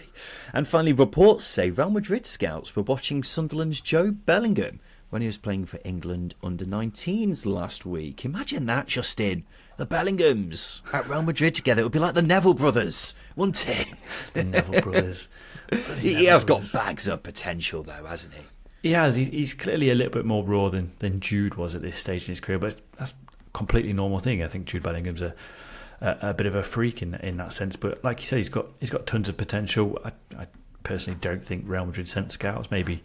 And finally, reports say Real Madrid scouts were watching Sunderland's Joe Bellingham when he was playing for England under-19s last week. Imagine that, Justin. The Bellinghams at Real Madrid together. It would be like the Neville brothers, wouldn't it? The Neville brothers. He has got bags of potential, though, hasn't he? He has. He's clearly a little bit more raw than Jude was at this stage in his career, but that's a completely normal thing. I think Jude Bellingham's a bit of a freak in that sense, but like you said, he's got tons of potential. I personally don't think Real Madrid sent scouts. Maybe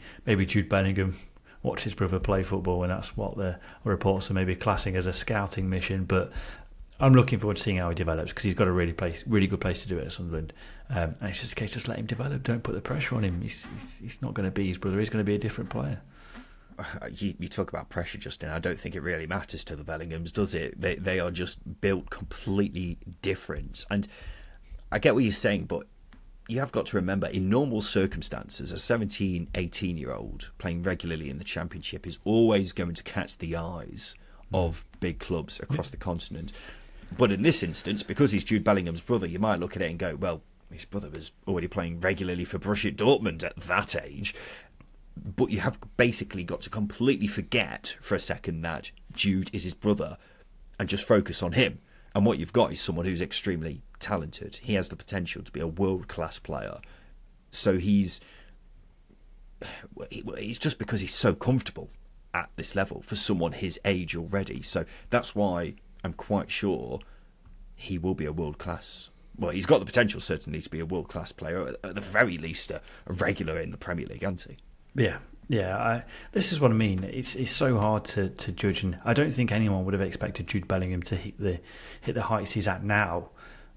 Jude Bellingham watched his brother play football, and that's what the reports are maybe classing as a scouting mission. But I'm looking forward to seeing how he develops, because he's got a really good place to do it at Sunderland. And it's just a case, just let him develop. Don't put the pressure on him. He's not going to be his brother. He's going to be a different player. You talk about pressure, Justin. I don't think it really matters to the Bellinghams, does it? They are just built completely different. And I get what you're saying, but you have got to remember, in normal circumstances, a 17, 18-year-old playing regularly in the Championship is always going to catch the eyes of big clubs across the continent. But in this instance, because he's Jude Bellingham's brother, you might look at it and go, well, his brother was already playing regularly for Borussia Dortmund at that age. But you have basically got to completely forget for a second that Jude is his brother and just focus on him. And what you've got is someone who's extremely talented. He has the potential to be a world-class player. So he's just because he's so comfortable at this level for someone his age already. So that's why I'm quite sure he will be a world-class. Well, he's got the potential certainly to be a world-class player, at the very least a regular in the Premier League, hasn't he? Yeah. This is what I mean. It's so hard to judge, and I don't think anyone would have expected Jude Bellingham to hit the heights he's at now.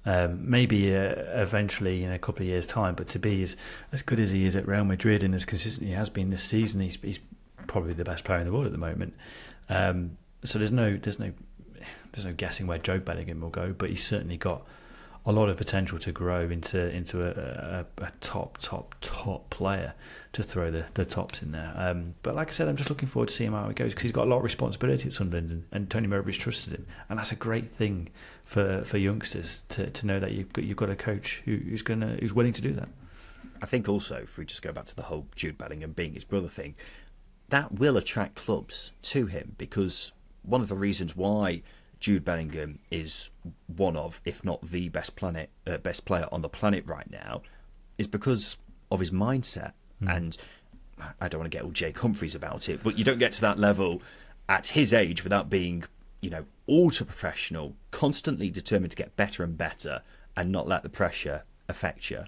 Maybe eventually in a couple of years' time, but to be as good as he is at Real Madrid and as consistent he has been this season, he's probably the best player in the world at the moment. So there's no guessing where Jude Bellingham will go, but he's certainly got a lot of potential to grow into a top player to throw the tops in there. But like I said, I'm just looking forward to seeing how it goes because he's got a lot of responsibility at Sunderland, and Tony Mowbray's trusted him, and that's a great thing for youngsters to know that you've got a coach who's willing to do that. I think also, if we just go back to the whole Jude Bellingham being his brother thing, that will attract clubs to him, because one of the reasons why Jude Bellingham is one of, if not the best player on the planet right now, is because of his mindset. And I don't want to get all Jake Humphries about it, but you don't get to that level at his age without being, ultra professional, constantly determined to get better and better, and not let the pressure affect you.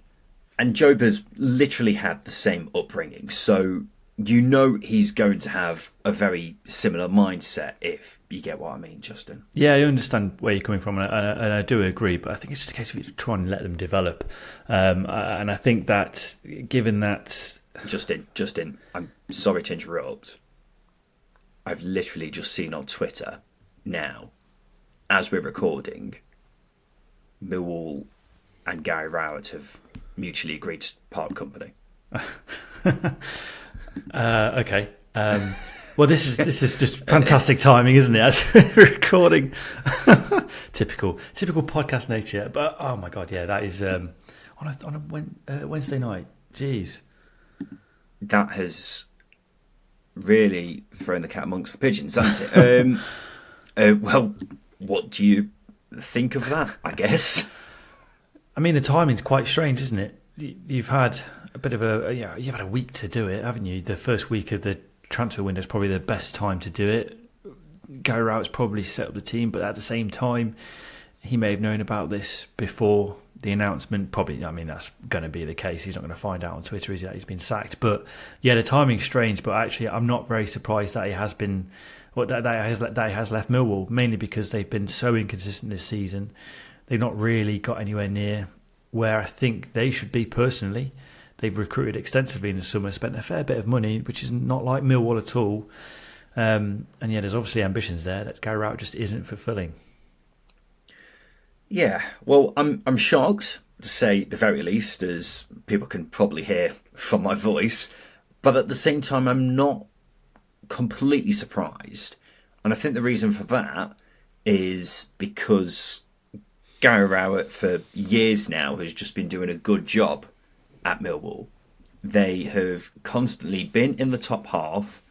And Job has literally had the same upbringing, so he's going to have a very similar mindset, if you get what I mean, Justin. Yeah, I understand where you're coming from, and I do agree, but I think it's just a case of trying to let them develop. And I think that, given that... Justin, I'm sorry to interrupt. I've literally just seen on Twitter now, as we're recording, Millwall and Gary Rowett have mutually agreed to part company. Okay. Well, this is just fantastic timing, isn't it? As we're recording, typical podcast nature. But oh my god, yeah, that is on a Wednesday night. Jeez, that has really thrown the cat amongst the pigeons, hasn't it? Well, what do you think of that? I guess. I mean, the timing's quite strange, isn't it? You've had a bit of you've had a week to do it, haven't you? The first week of the transfer window is probably the best time to do it. Gary Rowett's probably set up the team, but at the same time, he may have known about this before the announcement. Probably, I mean, that's going to be the case. He's not going to find out on Twitter, is he, that he's been sacked? But yeah, the timing's strange. But actually, I'm not very surprised that he has been, that he has left Millwall, mainly because they've been so inconsistent this season. They've not really got anywhere near where I think they should be personally. They've recruited extensively in the summer, spent a fair bit of money, which is not like Millwall at all. And yeah, there's obviously ambitions there that Gary Rowett just isn't fulfilling. Yeah, well, I'm shocked, to say the very least, as people can probably hear from my voice. But at the same time, I'm not completely surprised. And I think the reason for that is because Gary Rowett, for years now, has just been doing a good job at Millwall. They have constantly been in the top half,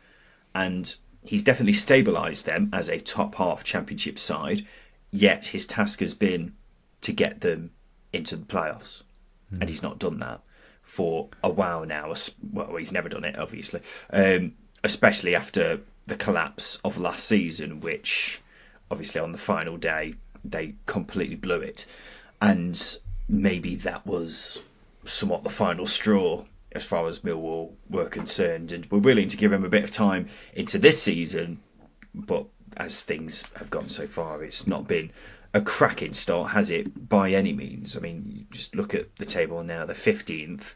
and he's definitely stabilised them as a top half Championship side, yet his task has been to get them into the playoffs. And he's not done that for a while now. Well, he's never done it, obviously, especially after the collapse of last season, which obviously on the final day they completely blew it. And maybe that was somewhat the final straw as far as Millwall were concerned, and we're willing to give him a bit of time into this season, but as things have gone so far, it's not been a cracking start, has it, by any means? I mean, you just look at the table now, the 15th,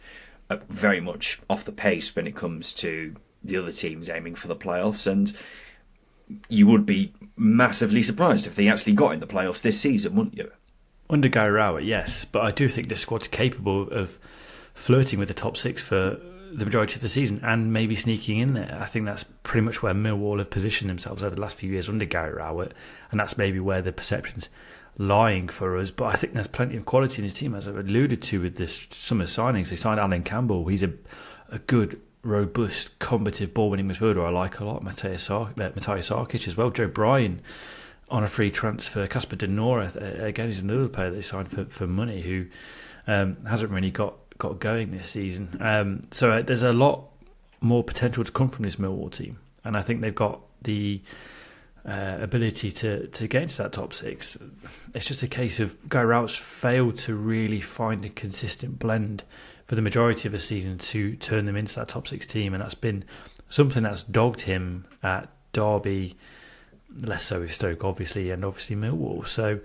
very much off the pace when it comes to the other teams aiming for the playoffs, and you would be massively surprised if they actually got in the playoffs this season, wouldn't you? Under Gary Rowett, yes, but I do think this squad's capable of flirting with the top six for the majority of the season and maybe sneaking in there. I think that's pretty much where Millwall have positioned themselves over the last few years under Gary Rowett, and that's maybe where the perception's lying for us. But I think there's plenty of quality in his team, as I've alluded to with this summer signings. They signed Alan Campbell. He's a good, robust, combative ball-winning midfielder I like a lot. Matthias Sarkic as well. Joe Bryan on a free transfer. Casper De Nora, again, he's another player they signed for money who hasn't really got going this season. So there's a lot more potential to come from this Millwall team, and I think they've got the ability to get into that top six. It's just a case of Gary Rowett's failed to really find a consistent blend for the majority of the season to turn them into that top six team, and that's been something that's dogged him at Derby, less so with Stoke obviously, and obviously Millwall. So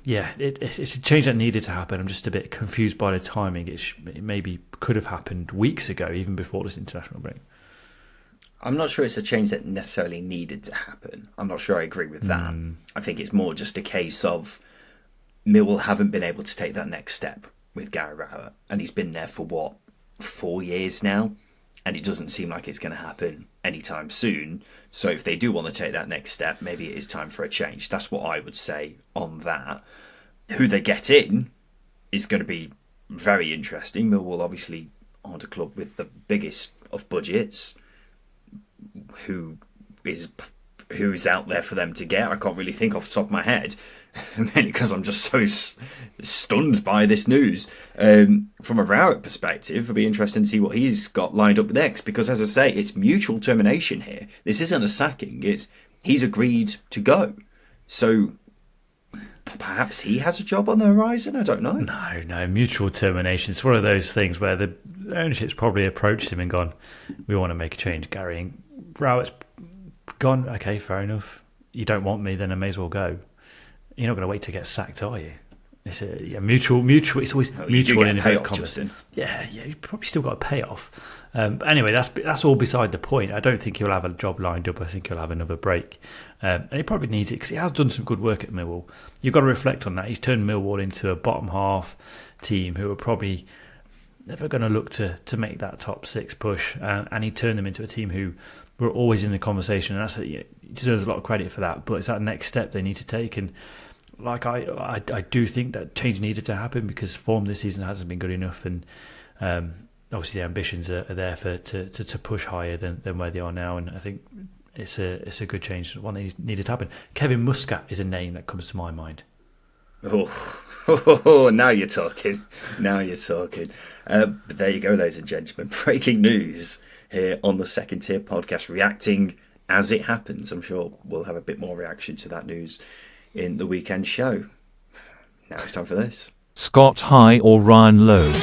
yeah, it's a change that needed to happen. I'm just a bit confused by the timing. It maybe could have happened weeks ago, even before this international break. I'm not sure it's a change that necessarily needed to happen. I'm not sure I agree with that. I think it's more just a case of Millwall haven't been able to take that next step with Gary Rowett, and he's been there for 4 years now, and it doesn't seem like it's going to happen anytime soon. So if they do want to take that next step, maybe it is time for a change. That's what I would say on that. Who they get in is going to be very interesting. Millwall obviously aren't a club with the biggest of budgets. Who is out there for them to get? I can't really think off the top of my head, mainly because I'm just so stunned by this news. From a Rowett perspective, it'll be interesting to see what he's got lined up next, because as I say, it's mutual termination here. This isn't a sacking, he's agreed to go. So perhaps he has a job on the horizon, I don't know. No, mutual termination. It's one of those things where the ownership's probably approached him and gone, we want to make a change, Gary. And Rowett's gone, okay, fair enough. You don't want me, then I may as well go. You're not going to wait to get sacked, are you? It's mutual. It's always mutual in inverted commas. Yeah, you've probably still got a payoff. But anyway, that's all beside the point. I don't think he'll have a job lined up. I think he'll have another break. And he probably needs it because he has done some good work at Millwall. You've got to reflect on that. He's turned Millwall into a bottom half team who are probably never going to look to make that top six push. And he turned them into a team who were always in the conversation. And he deserves a lot of credit for that. But it's that next step they need to take. And like I do think that change needed to happen because form this season hasn't been good enough. And obviously the ambitions are there to push higher than where they are now. And I think it's a good change, one that needed to happen. Kevin Muscat is a name that comes to my mind. Oh, now you're talking. But there you go, ladies and gentlemen. Breaking news here on the Second Tier Podcast, reacting as it happens. I'm sure we'll have a bit more reaction to that news in the weekend show. Now it's time for this. Scott High or Ryan Lowe?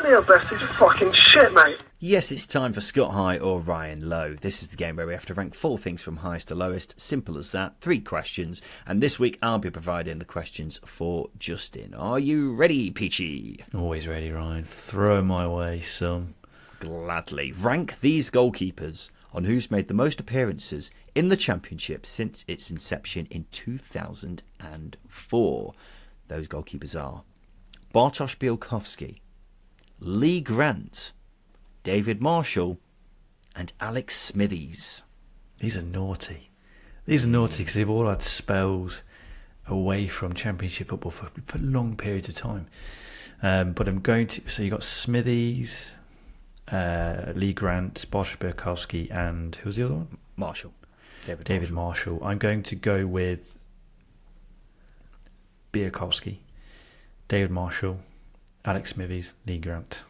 Your best is fucking shit, mate. Yes, it's time for Scott High or Ryan Low. This is the game where we have to rank 4 things from highest to lowest. Simple as that. 3 questions. And this week I'll be providing the questions for Justin. Are you ready, Peachy? Always ready, Ryan. Throw my way, son. Gladly. Rank these goalkeepers on who's made the most appearances in the Championship since its inception in 2004. Those goalkeepers are Bartosz Białkowski, Lee Grant, David Marshall, and Alex Smithies. These are naughty because they've all had spells away from Championship football for long periods of time. But I'm going to... So you got Smithies, Lee Grant, Bartosz Białkowski, and who's the other one? Marshall. David Marshall. I'm going to go with Białkowski, David Marshall, Alex Smithies, Lee Grant.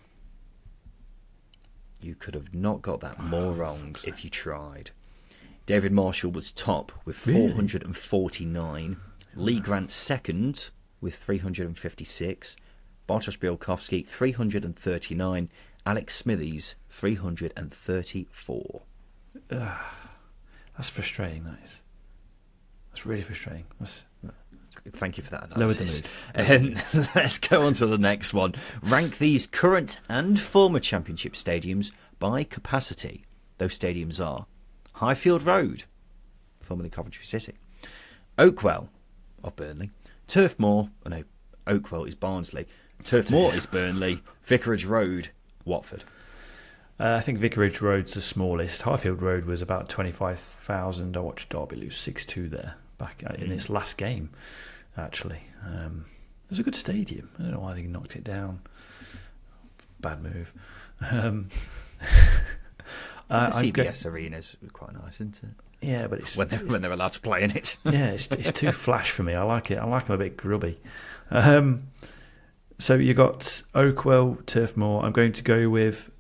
You could have not got that more wrong if you tried. David Marshall was top with 449. Lee Grant second with 356. Bartosz Białkowski 339. Alex Smithies 334. That's frustrating, that is. That's really frustrating. Thank you for that analysis. Let's go on to the next one. Rank these current and former Championship stadiums by capacity. Those stadiums are Highfield Road, formerly Coventry City. Oakwell of Burnley. Turf Moor, oh no, Oakwell is Barnsley. Turf Moor is Burnley. Vicarage Road, Watford. I think Vicarage Road's the smallest. Highfield Road was about 25,000. I watched Derby lose 6-2 there back in its last game, actually. It was a good stadium. I don't know why they knocked it down. Bad move. The CBS arenas were quite nice, isn't it? Yeah, but it's when they're allowed to play in it. Yeah, it's too flash for me. I like it. I like them a bit grubby. So you got Oakwell, Turf Moor. I'm going to go with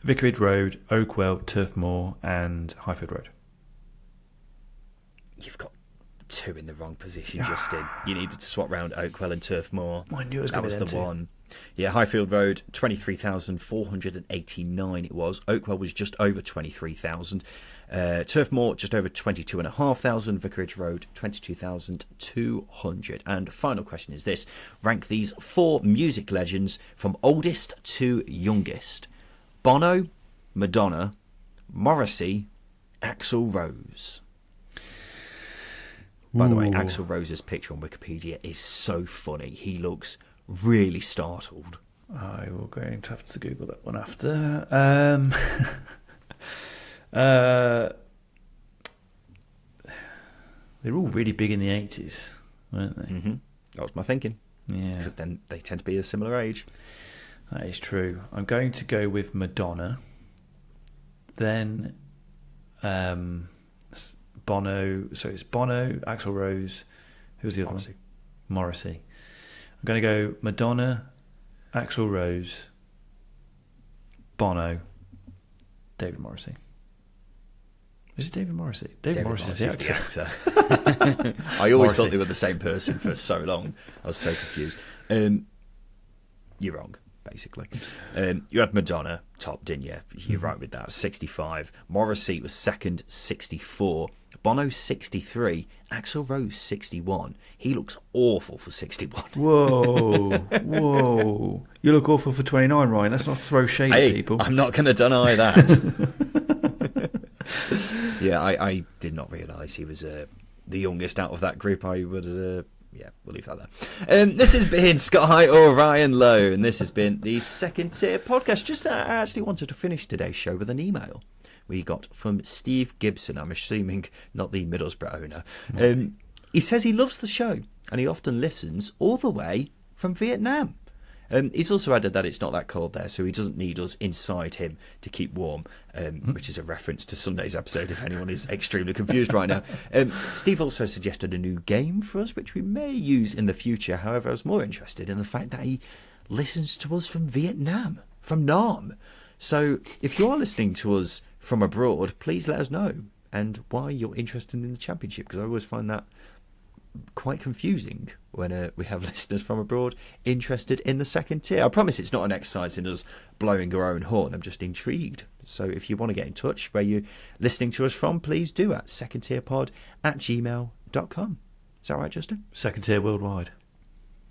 Vicarage Road, Oakwell, Turf Moor, and Highfield Road. You've got two in the wrong position, Justin. You needed to swap round Oakwell and Turf Moor. I knew it was that was the one. Yeah, Highfield Road, 23,489 it was. Oakwell was just over 23,000. Turf Moor, just over 22,500. Vicarage Road, 22,200. And final question is this. Rank these 4 music legends from oldest to youngest. Bono, Madonna, Morrissey, Axl Rose. By the way, Axl Rose's picture on Wikipedia is so funny. He looks really startled. I will going to have to Google that one after. They're all really big in the 80s, weren't they? Mm-hmm. That was my thinking. Yeah. Because then they tend to be a similar age. That is true. I'm going to go with Madonna. Then Bono. So it's Bono, Axl Rose. Who's the other one? Morrissey. I'm going to go Madonna, Axl Rose, Bono, David Morrissey. Is it David Morrissey? David Morrissey is the actor. I always thought they were the same person for so long. I was so confused. You're wrong, basically. You had Madonna top, didn't you? You're right with that. 65. Morrissey was second, 64. Bono 63. Axl Rose 61. He looks awful for 61. Whoa. You look awful for 29, Ryan. Let's not throw shade at people. I'm not going to deny that. Yeah, I did not realise he was the youngest out of that group. I would, we'll leave that there. This has been Sky or Ryan Lowe, and this has been the Second Tier Podcast. I actually wanted to finish today's show with an email we got from Steve Gibson. I'm assuming not the Middlesbrough owner. He says he loves the show, and he often listens all the way from Vietnam. He's also added that it's not that cold there, so he doesn't need us inside him to keep warm, which is a reference to Sunday's episode if anyone is extremely confused right now. Steve also suggested a new game for us, which we may use in the future. However, I was more interested in the fact that he listens to us from Vietnam, from Nam. So if you are listening to us from abroad, please let us know and why you're interested in the Championship, because I always find that quite confusing when we have listeners from abroad interested in the second tier. I promise it's not an exercise in us blowing our own horn. I'm just intrigued. So if you want to get in touch where you're listening to us from, please do at secondtierpod@gmail.com. Is that right, Justin? Second tier worldwide.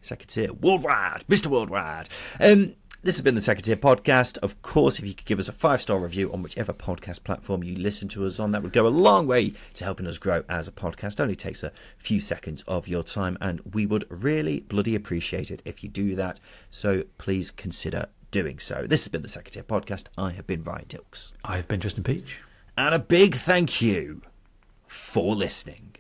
Second tier worldwide. Mr. Worldwide. This has been the Second Tier Podcast. Of course, if you could give us a 5-star review on whichever podcast platform you listen to us on, that would go a long way to helping us grow as a podcast. It only takes a few seconds of your time, and we would really bloody appreciate it if you do that. So please consider doing so. This has been the Second Tier Podcast. I have been Ryan Dilks. I have been Justin Peach. And a big thank you for listening.